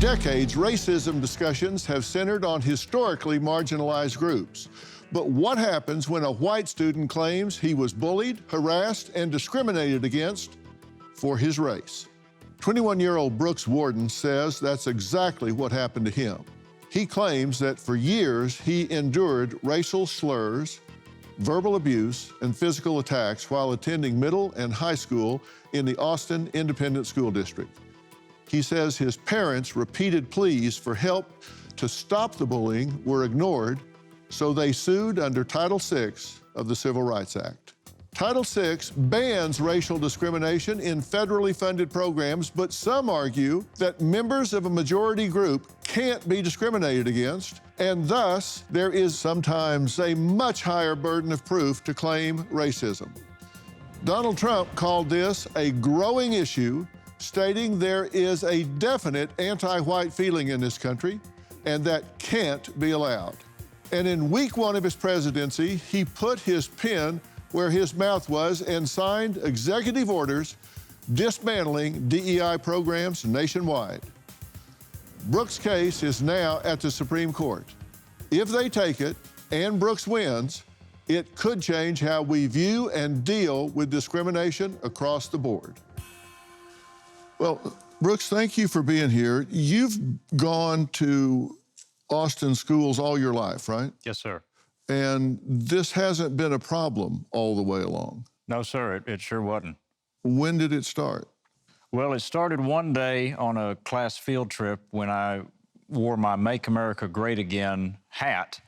decades, racism discussions have centered on historically marginalized groups. But what happens when a white student claims he was bullied, harassed, and discriminated against for his race? 21-year-old Brooks Warden says that's exactly what happened to him. He claims that for years he endured racial slurs, verbal abuse, and physical attacks while attending middle and high school in the Austin Independent School District. He says his parents' repeated pleas for help to stop the bullying were ignored, so they sued under Title VI of the Civil Rights Act. Title VI bans racial discrimination in federally funded programs, but some argue that members of a majority group can't be discriminated against, and thus there is sometimes a much higher burden of proof to claim racism. Donald Trump called this a growing issue, stating there is a definite anti-white feeling in this country, and that can't be allowed. And in week one of his presidency, he put his pen where his mouth was and signed executive orders dismantling DEI programs nationwide. Brooks' case is now at the Supreme Court. If they take it and Brooks wins, it could change how we view and deal with discrimination across the board. Well, Brooks, thank you for being here. You've gone to Austin schools all your life, right? Yes, sir. And this hasn't been a problem all the way along. No, sir, it sure wasn't. When did it start? Well, it started one day on a class field trip when I wore my Make America Great Again hat.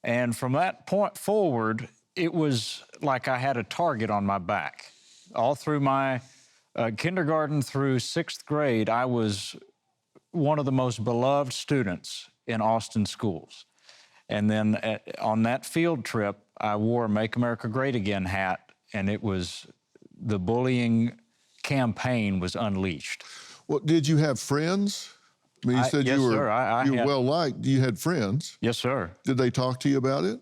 And from that point forward, it was like I had a target on my back. All through my kindergarten through 6th grade, I was one of the most beloved students in Austin schools. And then on that field trip, I wore a Make America Great Again hat, and it was, the bullying campaign was unleashed. Well, did you have friends? I mean, you said yes, you were, sir. you were well-liked. You had friends. Yes, sir. Did they talk to you about it?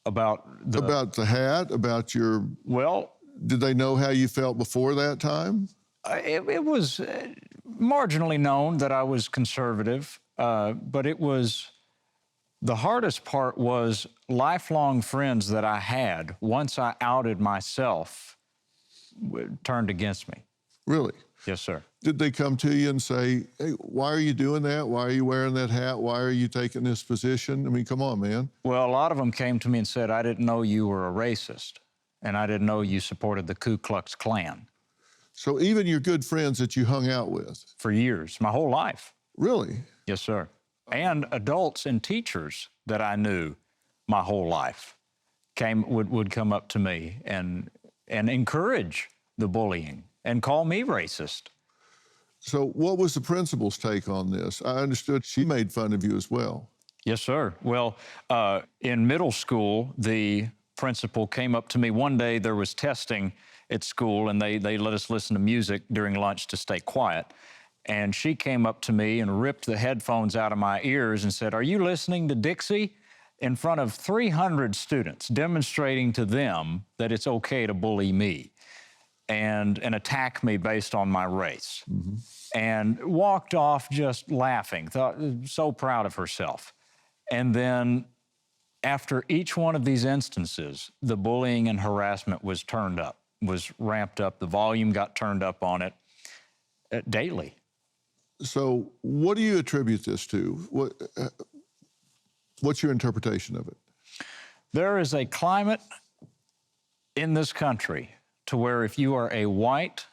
About the hat, about your... Well... Did they know how you felt before that time? It was marginally known that I was conservative, but it was... The hardest part was lifelong friends that I had, once I outed myself, turned against me. Really? Yes, sir. Did they come to you and say, hey, why are you doing that? Why are you wearing that hat? Why are you taking this position? I mean, come on, man. Well, a lot of them came to me and said, I didn't know you were a racist, and I didn't know you supported the Ku Klux Klan. So even your good friends that you hung out with? For years, my whole life. Really? Yes, sir. And adults and teachers that I knew my whole life would come up to me and encourage the bullying and call me racist. So what was the principal's take on this? I understood she made fun of you as well. Yes, sir. Well, in middle school, the principal came up to me one day. There was testing at school, and they let us listen to music during lunch to stay quiet. And she came up to me and ripped the headphones out of my ears and said, are you listening to Dixie? In front of 300 students, demonstrating to them that it's okay to bully me and attack me based on my race. Mm-hmm. And walked off just laughing, thought so proud of herself. And then after each one of these instances, the bullying and harassment was turned up, was ramped up. The volume got turned up on it daily. So what do you attribute this to? What's your interpretation of it? There is a climate in this country to where if you are a white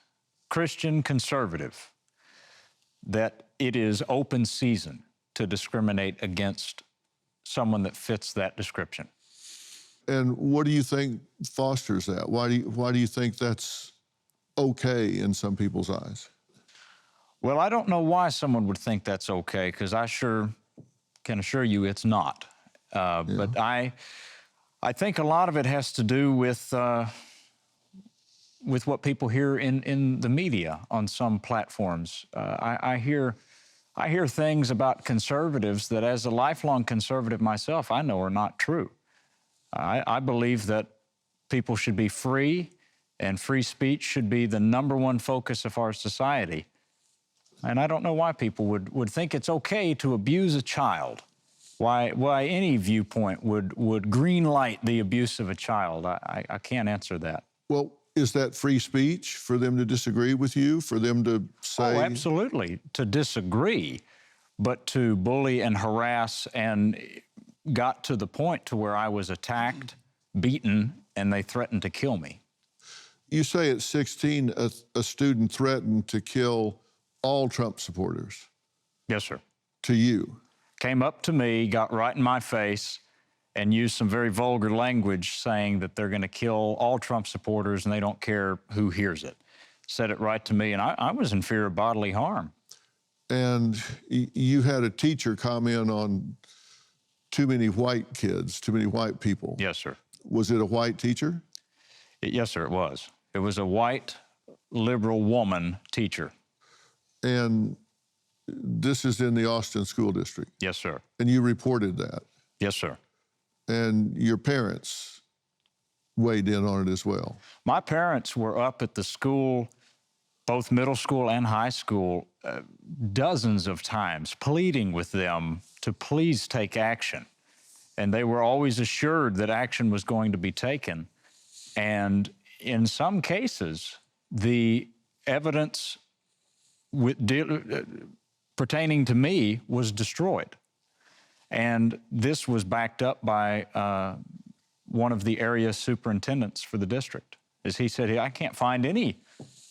Christian conservative, that it is open season to discriminate against someone that fits that description. And what do you think fosters that? Why do you think that's okay in some people's eyes? Well, I don't know why someone would think that's okay, because I sure can assure you it's not. Yeah. But I think a lot of it has to do with what people hear in the media on some platforms. I hear things about conservatives that, as a lifelong conservative myself, I know are not true. I believe that people should be free, and free speech should be the #1 focus of our society. And I don't know why people would think it's okay to abuse a child. Why any viewpoint would green light the abuse of a child. I can't answer that. Well, is that free speech for them to disagree with you, for them to say? Oh, absolutely, to disagree, but to bully and harass, and got to the point to where I was attacked, beaten, and they threatened to kill me. You say at 16, a student threatened to kill all Trump supporters. Yes, sir. To you. Came up to me, got right in my face, and used some very vulgar language saying that they're going to kill all Trump supporters and they don't care who hears it. Said it right to me, and I was in fear of bodily harm. And you had a teacher comment on too many white kids, too many white people. Yes, sir. Was it a white teacher? Yes, sir, it was. It was a white, liberal woman teacher. And this is in the Austin School District? Yes, sir. And you reported that? Yes, sir. And your parents weighed in on it as well? My parents were up at the school, both middle school and high school, dozens of times, pleading with them to please take action. And they were always assured that action was going to be taken. And in some cases, the evidence pertaining to me was destroyed. And this was backed up by one of the area superintendents for the district. As he said, I can't find any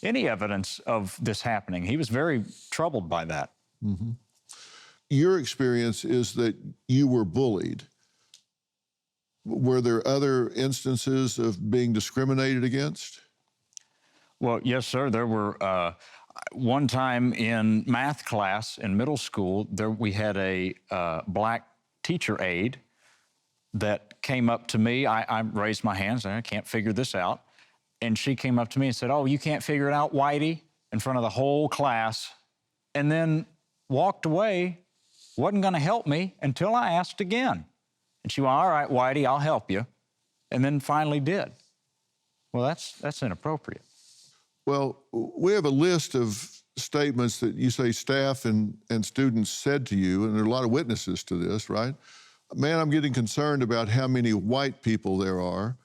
evidence of this happening. He was very troubled by that. Mm-hmm. Your experience is that you were bullied. Were there other instances of being discriminated against? Well, yes, sir. There were one time in math class in middle school, we had a black teacher aide that came up to me. I raised my hands, I can't figure this out. And she came up to me and said, "Oh, you can't figure it out, Whitey," in front of the whole class, and then walked away, wasn't gonna help me until I asked again. And she went, "All right, Whitey, I'll help you," and then finally did. Well, that's inappropriate. Well, we have a list of statements that you say staff and students said to you, and there are a lot of witnesses to this, right? Man, I'm getting concerned about how many white people there are.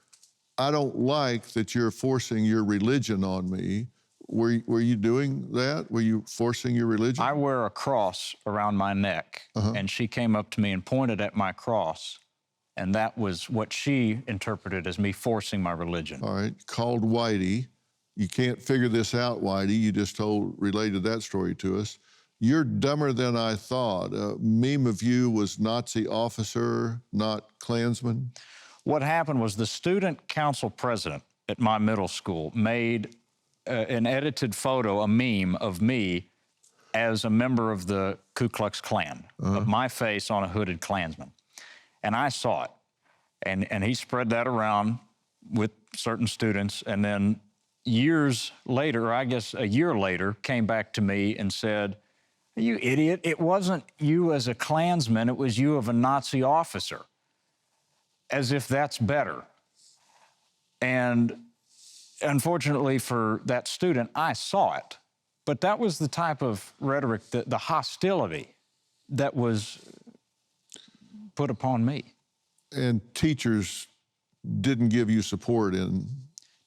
I don't like that you're forcing your religion on me. Were you doing that? Were you forcing your religion? I wear a cross around my neck, and she came up to me and pointed at my cross, and that was what she interpreted as me forcing my religion. All right, called Whitey. You can't figure this out, Whitey. You just related that story to us. You're dumber than I thought. A meme of you was Nazi officer, not Klansman. What happened was the student council president at my middle school made an edited photo, a meme of me as a member of the Ku Klux Klan, of my face on a hooded Klansman. And I saw it. And he spread that around with certain students, and then years later, or I guess a year later, came back to me and said, "You idiot, it wasn't you as a Klansman, it was you of a Nazi officer." As if that's better. And unfortunately for that student, I saw it. But that was the type of rhetoric, the hostility that was put upon me. And teachers didn't give you support in?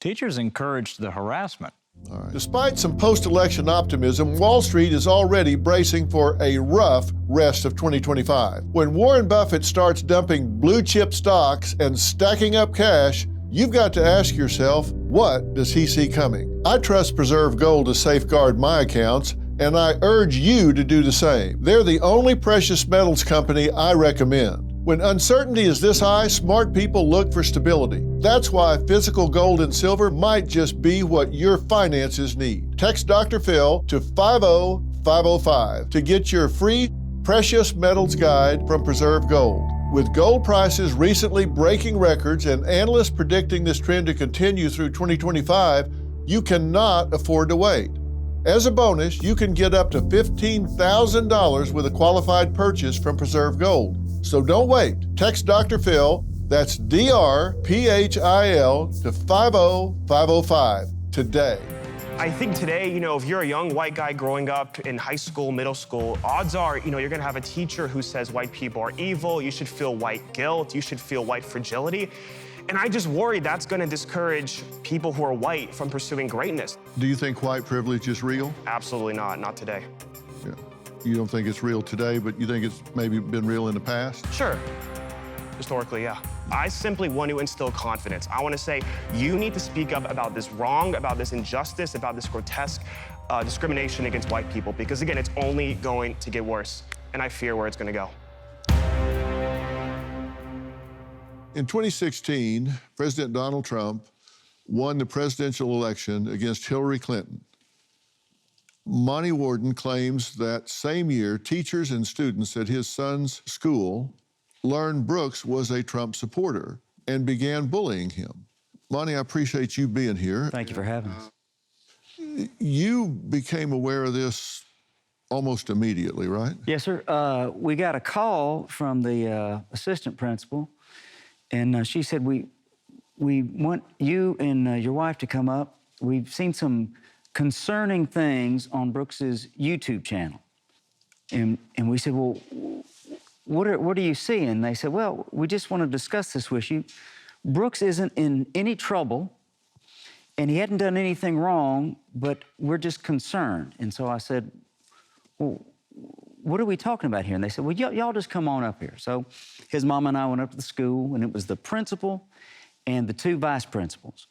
Teachers encouraged the harassment. All right. Despite some post-election optimism, Wall Street is already bracing for a rough rest of 2025. When Warren Buffett starts dumping blue chip stocks and stacking up cash, you've got to ask yourself, what does he see coming? I trust Preserve Gold to safeguard my accounts, and I urge you to do the same. They're the only precious metals company I recommend. When uncertainty is this high, smart people look for stability. That's why physical gold and silver might just be what your finances need. Text Dr. Phil to 50505 to get your free precious metals guide from Preserve Gold. With gold prices recently breaking records and analysts predicting this trend to continue through 2025, you cannot afford to wait. As a bonus, you can get up to $15,000 with a qualified purchase from Preserve Gold. So don't wait. Text Dr. Phil, that's DRPHIL, to 50505 today. I think today, if you're a young white guy growing up in high school, middle school, odds are, you're gonna have a teacher who says white people are evil, you should feel white guilt, you should feel white fragility. And I just worry that's gonna discourage people who are white from pursuing greatness. Do you think white privilege is real? Absolutely not today. Yeah. You don't think it's real today, but you think it's maybe been real in the past? Sure, historically, yeah. I simply want to instill confidence. I want to say, you need to speak up about this wrong, about this injustice, about this grotesque discrimination against white people, because again, it's only going to get worse, and I fear where it's going to go. In 2016, President Donald Trump won the presidential election against Hillary Clinton. Monty Warden claims that same year, teachers and students at his son's school learned Brooks was a Trump supporter and began bullying him. Monty, I appreciate you being here. Thank you for having us. You became aware of this almost immediately, right? Yes, sir. We got a call from the assistant principal, and she said, we want you and your wife to come up. We've seen some concerning things on Brooks's YouTube channel. And we said, well, what are you seeing? They said, well, we just want to discuss this with you. Brooks isn't in any trouble, and he hadn't done anything wrong, but we're just concerned. And so I said, well, what are we talking about here? And they said, well, y'all just come on up here. So his mom and I went up to the school, and it was the principal and the two vice principals.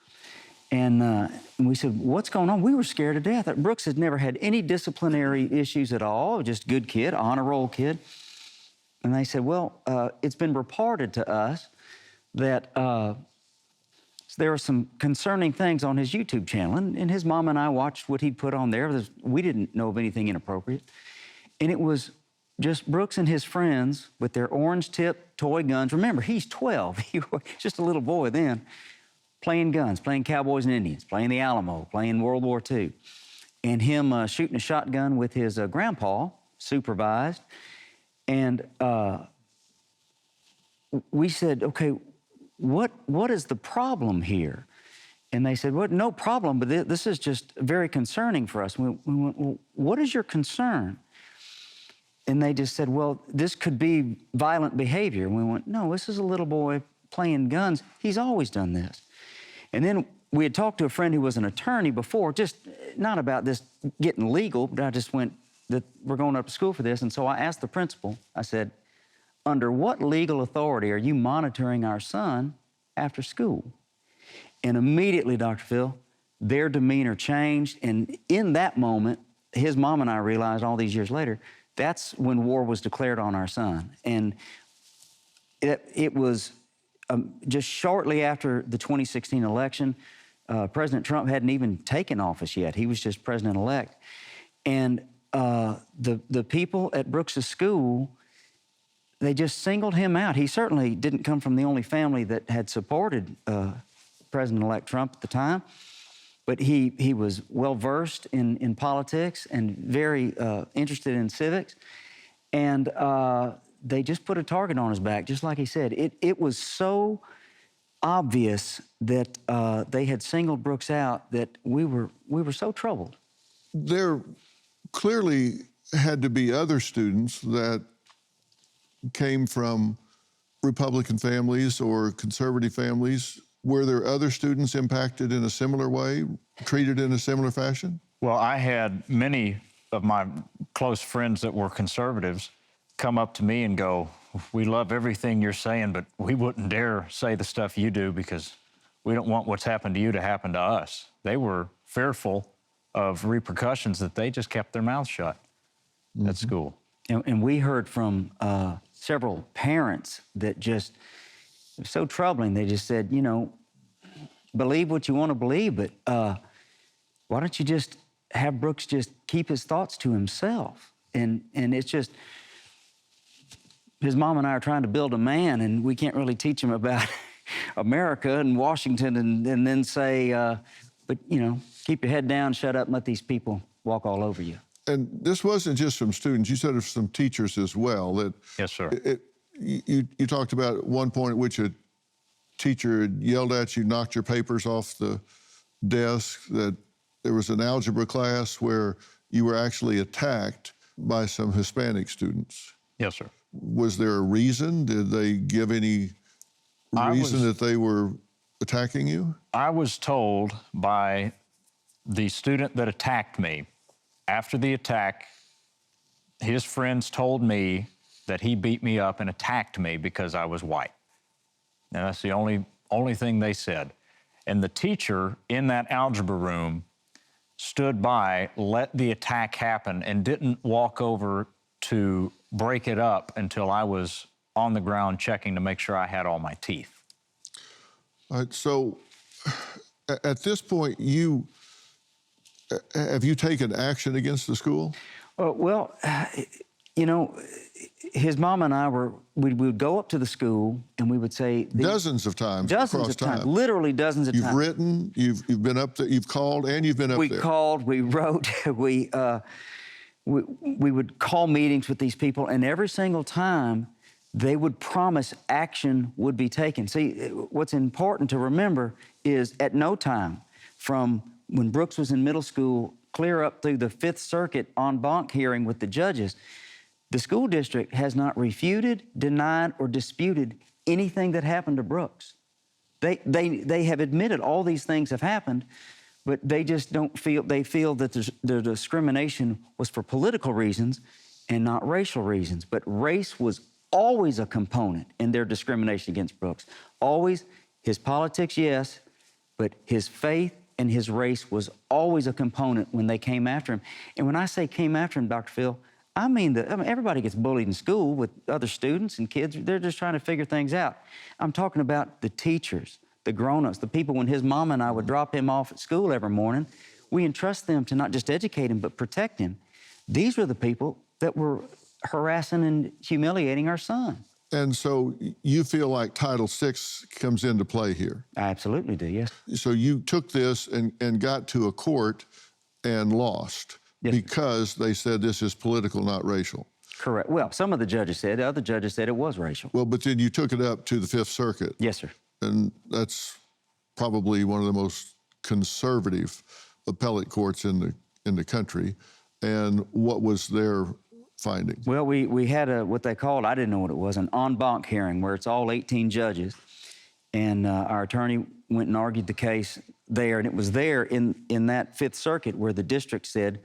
And we said, what's going on? We were scared to death. Brooks had never had any disciplinary issues at all, just good kid, honor roll kid. And they said, well, it's been reported to us that there are some concerning things on his YouTube channel. And his mom and I watched what he'd put on there. We didn't know of anything inappropriate. And it was just Brooks and his friends with their orange-tipped toy guns. Remember, he's 12. He was just a little boy then, playing guns, playing cowboys and Indians, playing the Alamo, playing World War II. And him shooting a shotgun with his grandpa, supervised. And we said, okay, what is the problem here? And they said, well, no problem, but this is just very concerning for us. We went, well, what is your concern? And they just said, well, this could be violent behavior. And we went, no, this is a little boy playing guns. He's always done this. And then we had talked to a friend who was an attorney before, just not about this getting legal, but I just went, that we're going up to school for this. And so I asked the principal, I said, under what legal authority are you monitoring our son after school? And immediately, Dr. Phil, their demeanor changed. And in that moment, his mom and I realized all these years later, that's when war was declared on our son. And it was just shortly after the 2016 election. President Trump hadn't even taken office yet. He was just president-elect. And the people at Brooks's school, they just singled him out. He certainly didn't come from the only family that had supported President-elect Trump at the time, but he was well-versed in politics and very interested in civics. And they just put a target on his back, just like he said. It was so obvious that they had singled Brooks out that we were so troubled. There clearly had to be other students that came from Republican families or conservative families. Were there other students impacted in a similar way, treated in a similar fashion? Well, I had many of my close friends that were conservatives come up to me and go, we love everything you're saying, but we wouldn't dare say the stuff you do because we don't want what's happened to you to happen to us. They were fearful of repercussions that they just kept their mouths shut at school. And we heard from several parents that just, it was so troubling. They just said, believe what you want to believe, but why don't you just have Brooks just keep his thoughts to himself? And it's just, his mom and I are trying to build a man, and we can't really teach him about America and Washington and then say, but, keep your head down, shut up, and let these people walk all over you. And this wasn't just from students. You said it was some teachers as well. That Yes, sir. You talked about at one point at which a teacher had yelled at you, knocked your papers off the desk, that there was an algebra class where you were actually attacked by some Hispanic students. Yes, sir. Was there a reason? Did they give any reason that they were attacking you? I was told by the student that attacked me, after the attack, his friends told me that he beat me up and attacked me because I was white. Now, that's the only thing they said. And the teacher in that algebra room stood by, let the attack happen, and didn't walk over to break it up until I was on the ground checking to make sure I had all my teeth. All right, so at this point, have you taken action against the school? Well, you know, his mom and I we would go up to the school and we would say... Dozens of times Dozens of times, literally dozens of times. You've written, you've been up there, you've called, and you've been up there. We called, we wrote, we would call meetings with these people, and every single time they would promise action would be taken. See, what's important to remember is at no time from when Brooks was in middle school clear up through the Fifth Circuit en banc hearing with the judges, the school district has not refuted, denied, or disputed anything that happened to Brooks. They have admitted all these things have happened, but they just don't feel, they feel that the discrimination was for political reasons and not racial reasons. But race was always a component in their discrimination against Brooks. Always. His politics, yes, but his faith and his race was always a component when they came after him. And when I say came after him, Dr. Phil, I mean everybody gets bullied in school with other students and kids. They're just trying to figure things out. I'm talking about the teachers, the grown-ups, the people when his mom and I would drop him off at school every morning. We entrust them to not just educate him, but protect him. These were the people that were harassing and humiliating our son. And so you feel like Title VI comes into play here? I absolutely do, yes. So you took this and got to a court and lost, yes, because they said this is political, not racial. Correct. Well, some of the judges said, the other judges said it was racial. Well, but then you took it up to the Fifth Circuit. Yes, sir. And that's probably one of the most conservative appellate courts in the country. And what was their findings? Well, we had what they called, I didn't know what it was, an en banc hearing where it's all 18 judges. And our attorney went and argued the case there. And it was there in that Fifth Circuit where the district said,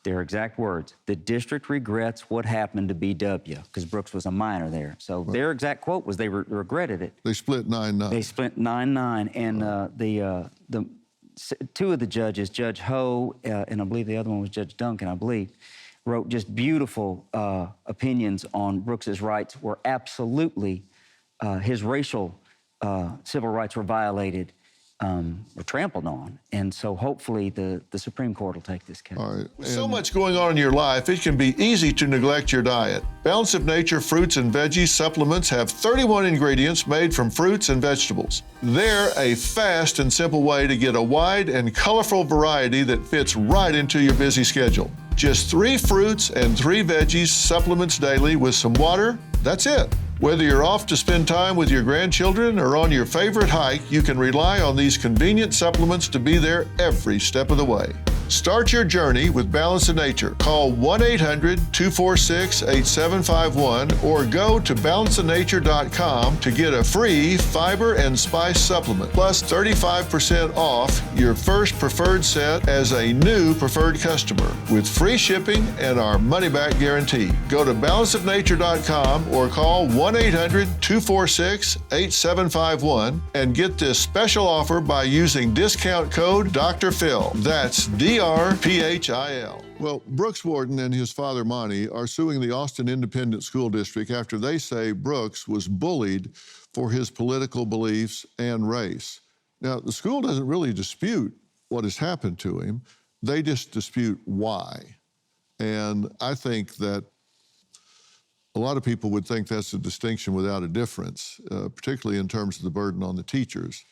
their exact words, the district regrets what happened to BW, because Brooks was a minor there. So right, their exact quote was they regretted it. They split 9-9. They split 9-9. And the two of the judges, Judge Ho, and I believe the other one was Judge Duncan, I believe, wrote just beautiful opinions on Brooks's rights were absolutely, his racial civil rights were violated, or trampled on. And so hopefully the Supreme Court will take this case. All right. With so much going on in your life, it can be easy to neglect your diet. Balance of Nature fruits and veggies supplements have 31 ingredients made from fruits and vegetables. They're a fast and simple way to get a wide and colorful variety that fits right into your busy schedule. Just 3 fruits and 3 veggies supplements daily with some water, that's it. Whether you're off to spend time with your grandchildren or on your favorite hike, you can rely on these convenient supplements to be there every step of the way. Start your journey with Balance of Nature. Call 1-800-246-8751 or go to balanceofnature.com to get a free fiber and spice supplement, plus 35% off your first preferred set as a new preferred customer with free shipping and our money-back guarantee. Go to balanceofnature.com or call 1-800-246-8751 and get this special offer by using discount code Dr. Phil. That's DRPHIL. Well, Brooks Warden and his father, Monty, are suing the Austin Independent School District after they say Brooks was bullied for his political beliefs and race. Now, the school doesn't really dispute what has happened to him. They just dispute why. And I think that a lot of people would think that's a distinction without a difference, particularly in terms of the burden on the teachers.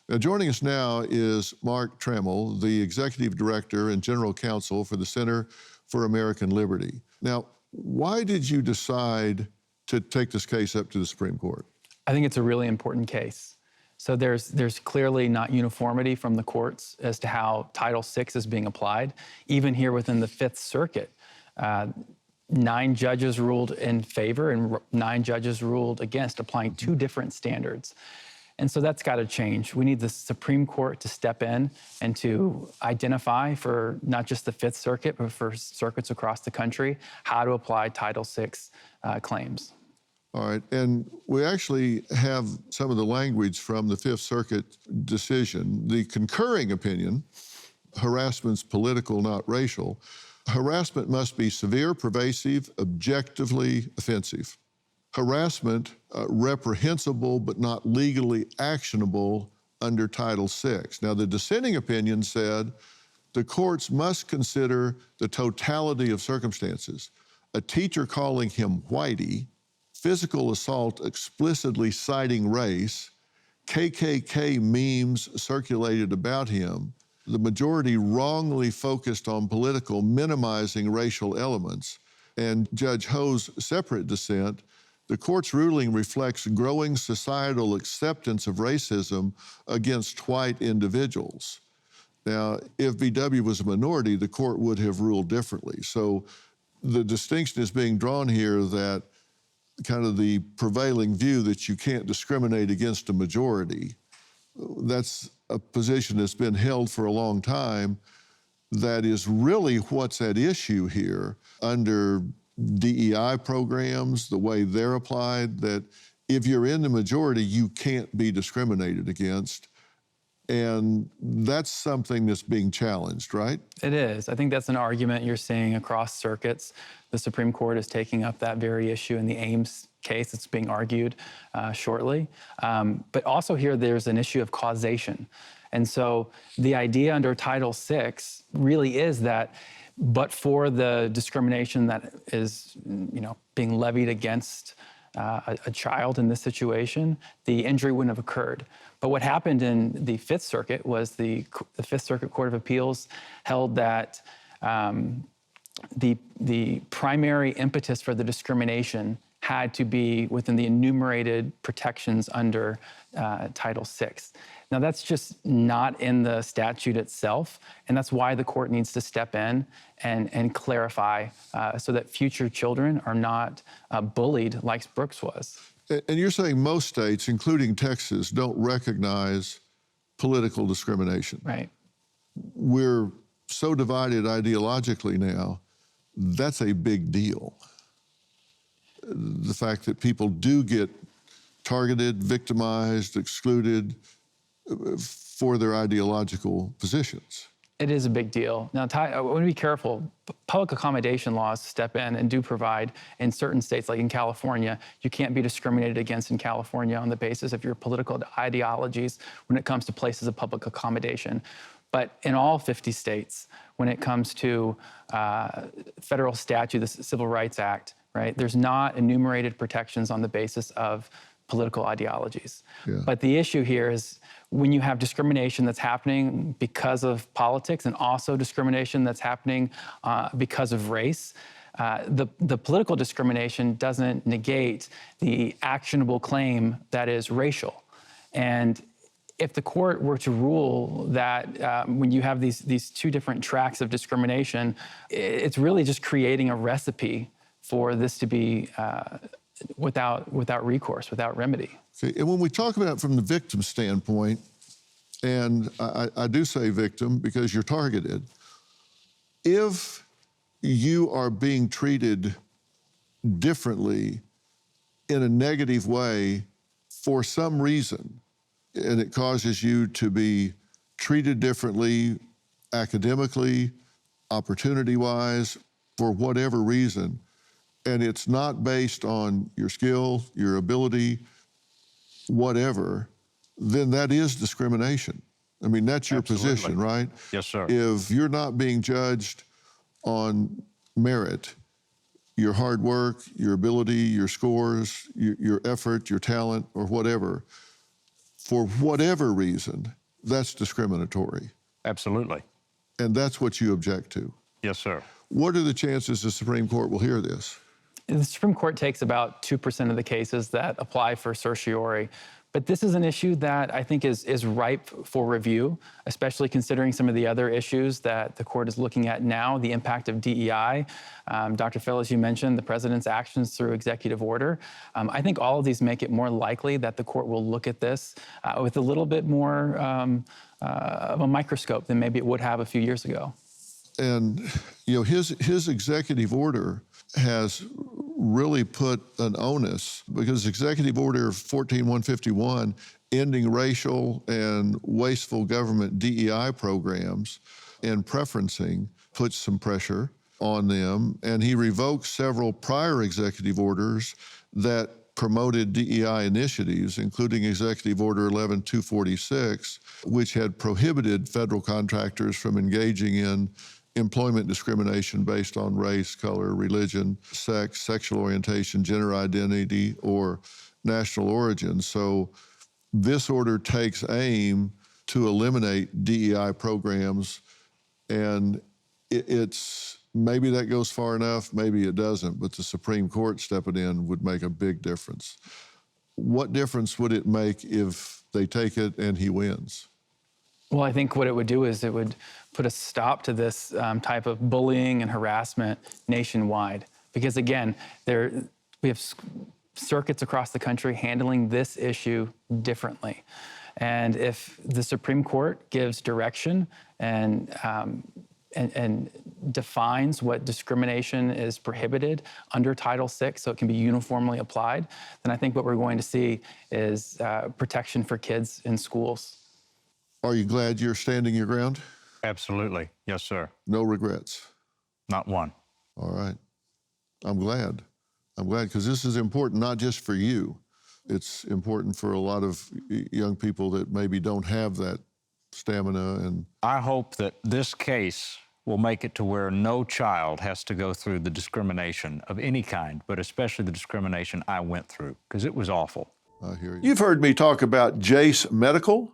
Now, joining us now is Mark Trammell, the Executive Director and General Counsel for the Center for American Liberty. Now, why did you decide to take this case up to the Supreme Court? I think it's a really important case. So there's clearly not uniformity from the courts as to how Title VI is being applied. Even here within the Fifth Circuit, 9 judges ruled in favor and 9 judges ruled against, applying 2 different standards. And so that's got to change. We need the Supreme Court to step in and to identify for not just the Fifth Circuit, but for circuits across the country, how to apply Title VI claims. All right, and we actually have some of the language from the Fifth Circuit decision. The concurring opinion, harassment's political, not racial. Harassment must be severe, pervasive, objectively offensive. Harassment, reprehensible but not legally actionable under Title VI. Now, the dissenting opinion said the courts must consider the totality of circumstances. A teacher calling him whitey, physical assault explicitly citing race, KKK memes circulated about him, the majority wrongly focused on political, minimizing racial elements, and Judge Ho's separate dissent, the court's ruling reflects growing societal acceptance of racism against white individuals. Now, if VW was a minority, the court would have ruled differently. So the distinction is being drawn here that kind of the prevailing view that you can't discriminate against a majority, that's a position that's been held for a long time. That is really what's at issue here under DEI programs, the way they're applied, that if you're in the majority, you can't be discriminated against. And that's something that's being challenged, right? It is. I think that's an argument you're seeing across circuits. The Supreme Court is taking up that very issue in the Ames case. It's being argued shortly. But also here, there's an issue of causation. And so the idea under Title VI really is that but for the discrimination that is, being levied against a child in this situation, the injury wouldn't have occurred. But what happened in the Fifth Circuit was the Fifth Circuit Court of Appeals held that the primary impetus for the discrimination had to be within the enumerated protections under Title VI. Now, that's just not in the statute itself, and that's why the court needs to step in and clarify so that future children are not bullied like Brooks was. And you're saying most states, including Texas, don't recognize political discrimination. Right. We're so divided ideologically now, that's a big deal. The fact that people do get targeted, victimized, excluded for their ideological positions. It is a big deal. Now, I want to be careful. Public accommodation laws step in and do provide in certain states, like in California, you can't be discriminated against in California on the basis of your political ideologies when it comes to places of public accommodation. But in all 50 states, when it comes to federal statute, the Civil Rights Act, right, there's not enumerated protections on the basis of political ideologies. Yeah. But the issue here is when you have discrimination that's happening because of politics and also discrimination that's happening because of race, the political discrimination doesn't negate the actionable claim that is racial. And if the court were to rule that when you have these 2 different tracks of discrimination, it's really just creating a recipe for this to be without recourse, without remedy. Okay. And when we talk about it from the victim standpoint, and I do say victim because you're targeted, if you are being treated differently in a negative way for some reason, and it causes you to be treated differently academically, opportunity-wise, for whatever reason, and it's not based on your skill, your ability, whatever, then that is discrimination. I mean, that's your Absolutely. position, right? Yes, sir. If you're not being judged on merit, your hard work, your ability, your scores, your effort, your talent, or whatever, for whatever reason, that's discriminatory. Absolutely. And that's what you object to. Yes, sir. What are the chances the Supreme Court will hear this? The Supreme Court takes about 2% of the cases that apply for certiorari, But this is an issue that I think is ripe for review, especially considering some of the other issues that the court is looking at now, the impact of DEI. Dr. Phil, as you mentioned, the president's actions through executive order. I think all of these make it more likely that the court will look at this with a little bit more of a microscope than maybe it would have a few years ago. And his executive order has really put an onus, because Executive Order 14151, ending racial and wasteful government DEI programs and preferencing, puts some pressure on them. And he revoked several prior executive orders that promoted DEI initiatives, including Executive Order 11246, which had prohibited federal contractors from engaging in employment discrimination based on race, color, religion, sex, sexual orientation, gender identity, or national origin. So this order takes aim to eliminate DEI programs, and it's maybe that goes far enough, maybe it doesn't, but the Supreme Court stepping in would make a big difference. What difference would it make if they take it and he wins? Well, I think what it would do is it would put a stop to this type of bullying and harassment nationwide. Because again, we have circuits across the country handling this issue differently. And if the Supreme Court gives direction and defines what discrimination is prohibited under Title VI so it can be uniformly applied, then I think what we're going to see is protection for kids in schools. Are you glad you're standing your ground? Absolutely. Yes, sir. No regrets? Not one. All right. I'm glad. I'm glad, because this is important not just for you. It's important for a lot of young people that maybe don't have that stamina. And I hope that this case will make it to where no child has to go through the discrimination of any kind, but especially the discrimination I went through, because it was awful. I hear you. You've heard me talk about Jace Medical.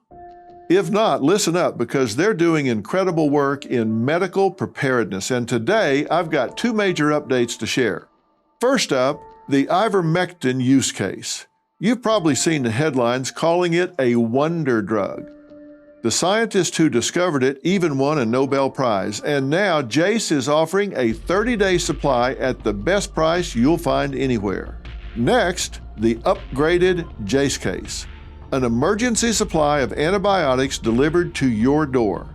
If not, listen up, because they're doing incredible work in medical preparedness. And today, I've got two major updates to share. First up, the ivermectin use case. You've probably seen the headlines calling it a wonder drug. The scientist who discovered it even won a Nobel Prize, and now Jace is offering a 30-day supply at the best price you'll find anywhere. Next, the upgraded Jace case. An emergency supply of antibiotics delivered to your door.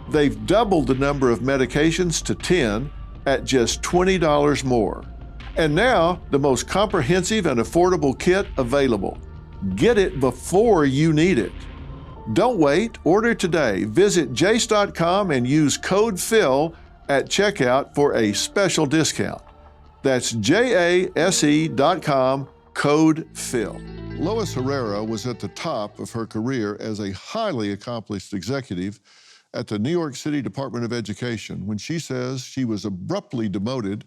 They've doubled the number of medications to 10 at just $20 more. And now, the most comprehensive and affordable kit available. Get it before you need it. Don't wait, order today. Visit jace.com and use code PHIL at checkout for a special discount. That's JASE.com, code PHIL. Lois Herrera was at the top of her career as a highly accomplished executive at the New York City Department of Education when she says she was abruptly demoted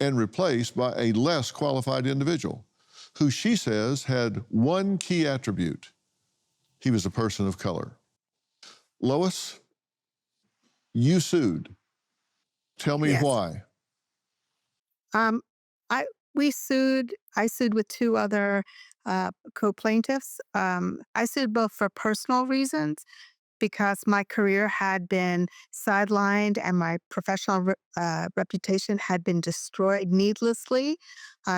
and replaced by a less qualified individual who she says had one key attribute. He was a person of color. Lois, you sued. Tell me why. I sued with two other co-plaintiffs. I sued both for personal reasons, because my career had been sidelined and my professional reputation had been destroyed needlessly,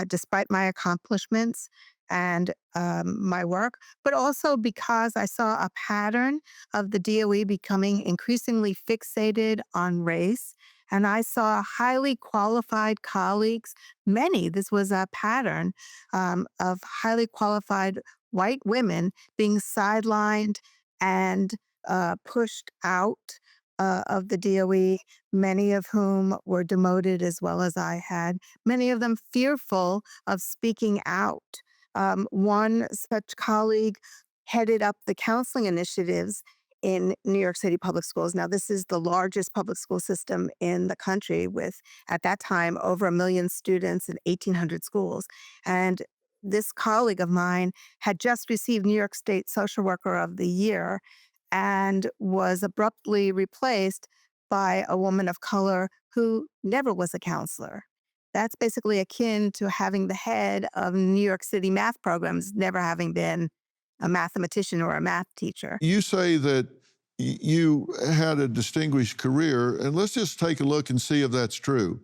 despite my accomplishments and my work, but also because I saw a pattern of the DOE becoming increasingly fixated on race. And I saw highly qualified colleagues, this was a pattern of highly qualified white women being sidelined and pushed out of the DOE, many of whom were demoted as well as I had, many of them fearful of speaking out. One such colleague headed up the counseling initiatives in New York City public schools. Now, this is the largest public school system in the country with, at that time, over 1 million students in 1,800 schools. And this colleague of mine had just received New York State Social Worker of the Year and was abruptly replaced by a woman of color who never was a counselor. That's basically akin to having the head of New York City math programs never having been a mathematician or a math teacher. You say that you had a distinguished career, and let's just take a look and see if that's true.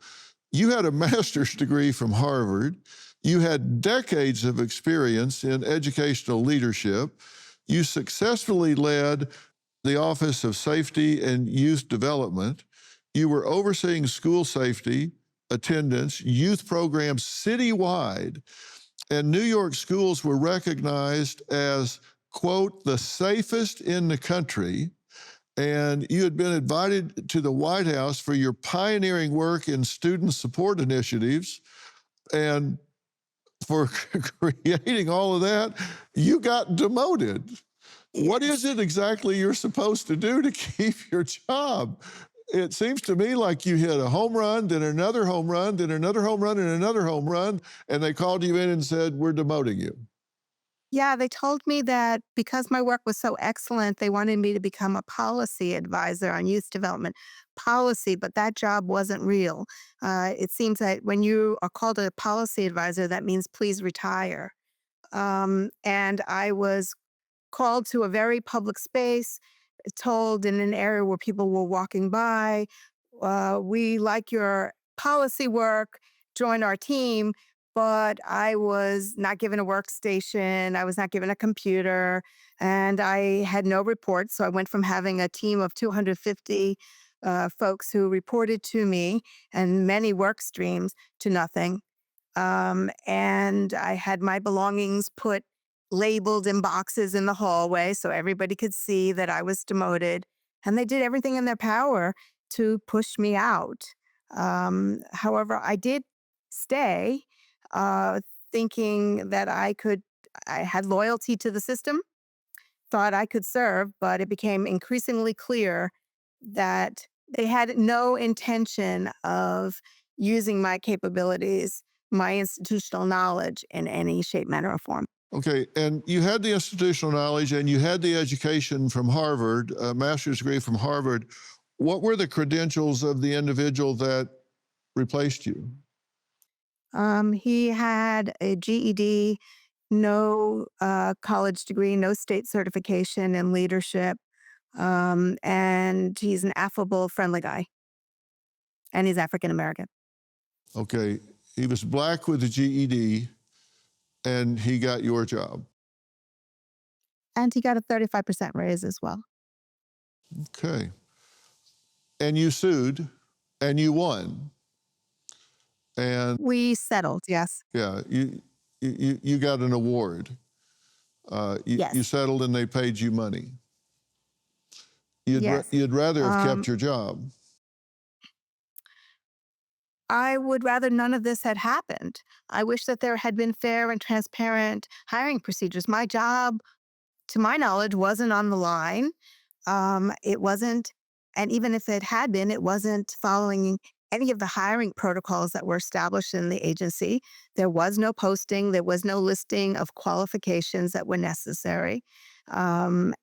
You had a master's degree from Harvard. You had decades of experience in educational leadership. You successfully led the Office of Safety and Youth Development. You were overseeing school safety, attendance, youth programs citywide, and New York schools were recognized as, quote, the safest in the country. And you had been invited to the White House for your pioneering work in student support initiatives. And for creating all of that, you got demoted. What is it exactly you're supposed to do to keep your job? It seems to me like you hit a home run, then another home run, then another home run, and another home run, and they called you in and said, we're demoting you. Yeah, they told me that because my work was so excellent, they wanted me to become a policy advisor on youth development policy, but that job wasn't real. It seems that when you are called a policy advisor, that means please retire. And I was called to a very public space, told in an area where people were walking by, we like your policy work, join our team. But I was not given a workstation, I was not given a computer, and I had no reports. So I went from having a team of 250 folks who reported to me and many work streams to nothing. And I had my belongings put labeled in boxes in the hallway so everybody could see that I was demoted. And they did everything in their power to push me out. However, I did stay, thinking that I had loyalty to the system, thought I could serve, but it became increasingly clear that they had no intention of using my capabilities, my institutional knowledge in any shape, manner, or form. Okay, and you had the institutional knowledge and you had the education from Harvard, a master's degree from Harvard. What were the credentials of the individual that replaced you? He had a GED, no college degree, no state certification in leadership, and he's an affable, friendly guy. And he's African American. Okay, he was black with a GED, and he got your job. And he got a 35% raise as well. Okay. And you sued, and you won. And we settled, yes. yeah, you got an award. Yes. You settled, and they paid you money. Yes. You'd rather have kept your job. I would rather none of this had happened. I wish that there had been fair and transparent hiring procedures. My job, to my knowledge, wasn't on the line. It wasn't, and even if it had been, it wasn't following any of the hiring protocols that were established in the agency. There was no posting, there was no listing of qualifications that were necessary. And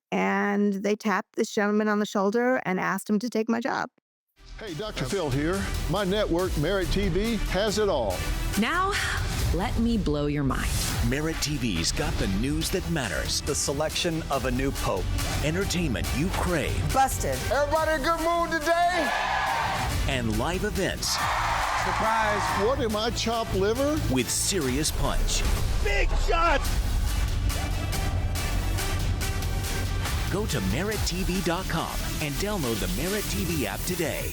they tapped this gentleman on the shoulder and asked him to take my job. Hey, Dr. Phil here. My network, Merit TV, has it all. Now, let me blow your mind. Merit TV's got the news that matters. The selection of a new pope. Entertainment you crave. Busted. Everybody in a good mood today? And live events. Surprise. What am I, chopped liver? With serious punch. Big shots. Go to merittv.com and download the Merit TV app today.